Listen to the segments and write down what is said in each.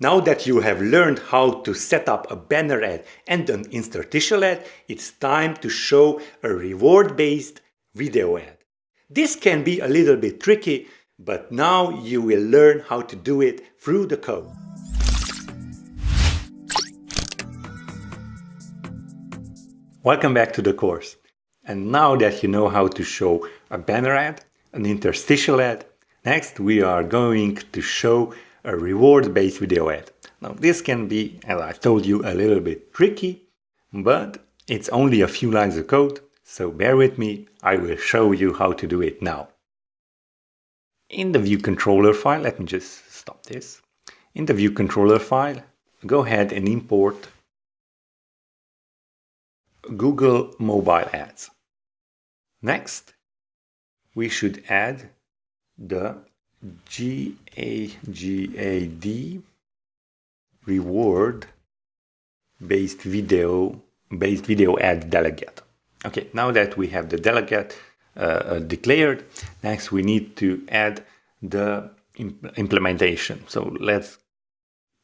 Now that you have learned how to set up a banner ad and an interstitial ad, it's time to show a reward-based video ad. This can be a little bit tricky, but now you will learn how to do it through the code. Welcome back to the course. And now that you know how to show a banner ad, an interstitial ad, next we are going to show a reward-based video ad. Now this can be, as I told you, a little bit tricky, but it's only a few lines of code, so bear with me, I will show you how to do it now. In the view controller file, let me just stop this. In the view controller file, go ahead and import Google Mobile Ads. Next, we should add the GAD reward-based video ad delegate. Okay, now that we have the delegate declared, next we need to add the implementation. So let's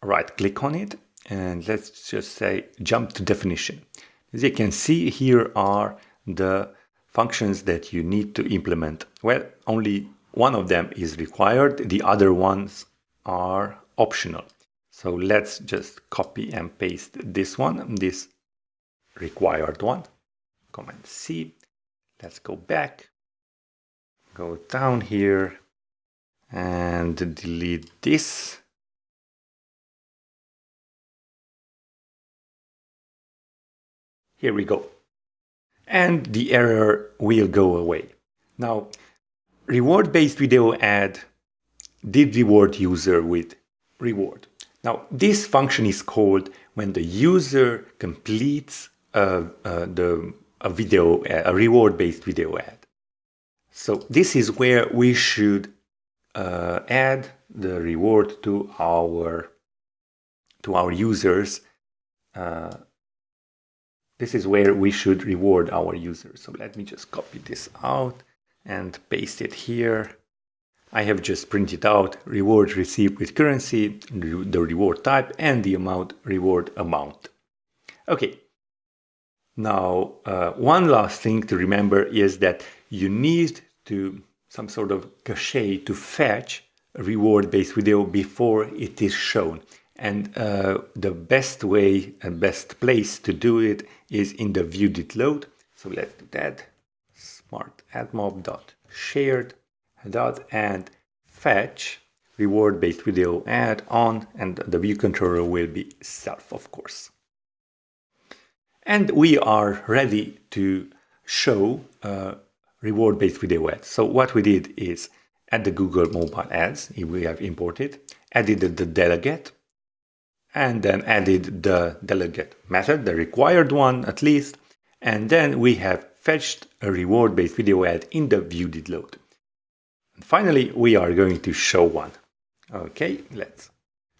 right-click on it and let's just say jump to definition. As you can see, here are the functions that you need to implement. Well, only one of them is required, the other ones are optional. So let's just copy and paste this one, this required one. Command C. Let's go back, go down here and delete this. Here we go. And the error will go away. Now, reward-based video ad did reward user with reward. Now, this function is called when the user completes a reward-based video ad. So this is where we should add the reward to our users. This is where we should reward our users. So let me just copy this out and paste it here. I have just printed out reward received with currency, the reward type, and the reward amount. Okay. Now, one last thing to remember is that you need some sort of cache to fetch a reward-based video before it is shown. And the best way and best place to do it is in the view did load. So let's do that. Smart AdMob.shared and fetch reward-based video ad on, and the view controller will be self, of course. And we are ready to show reward-based video ads. So what we did is add the Google Mobile Ads, we have imported, added the delegate, and then added the delegate method, the required one at least, and then we have fetched a reward-based video ad in the view did load. And finally, we are going to show one. Okay, let's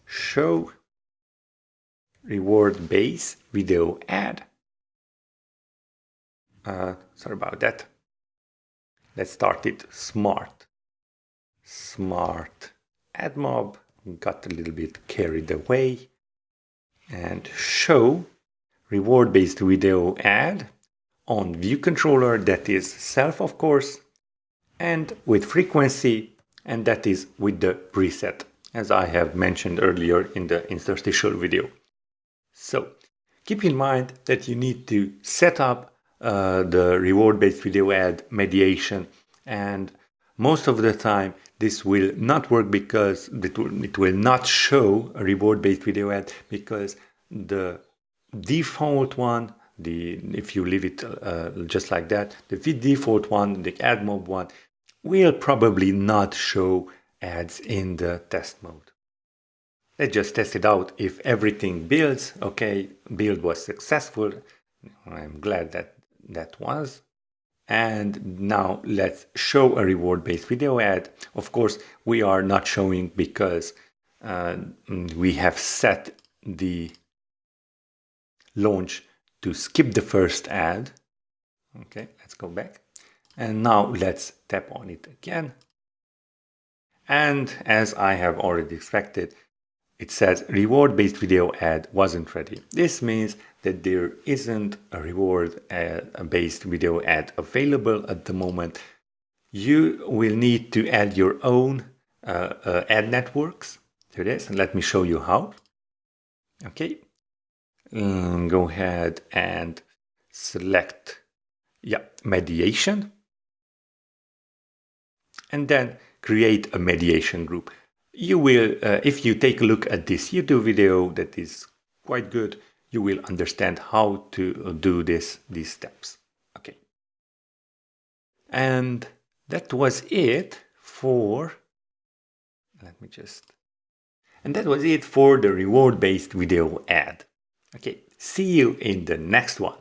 show reward-based video ad. Sorry about that. Let's start it smart AdMob, got a little bit carried away, and show reward-based video ad on view controller, that is self, of course, and with frequency, and that is with the preset, as I have mentioned earlier in the interstitial video. So keep in mind that you need to set up the reward-based video ad mediation, and most of the time this will not work because it will not show a reward-based video ad, because the default one, if you leave it just like that, the default one, the AdMob one, will probably not show ads in the test mode. Let's just test it out. If everything builds, okay, build was successful. I'm glad that was. And now let's show a reward-based video ad. Of course, we are not showing because we have set the launch to skip the first ad. Okay, let's go back. And now let's tap on it again. And as I have already expected, it says reward-based video ad wasn't ready. This means that there isn't a reward-based video ad available at the moment. You will need to add your own ad networks to this, and let me show you how. Okay, go ahead and select mediation, and then create a mediation group. You will, if you take a look at this YouTube video that is quite good, you will understand how to do these steps. Okay. And that was it for, that was it for the reward-based video ad. Okay, see you in the next one.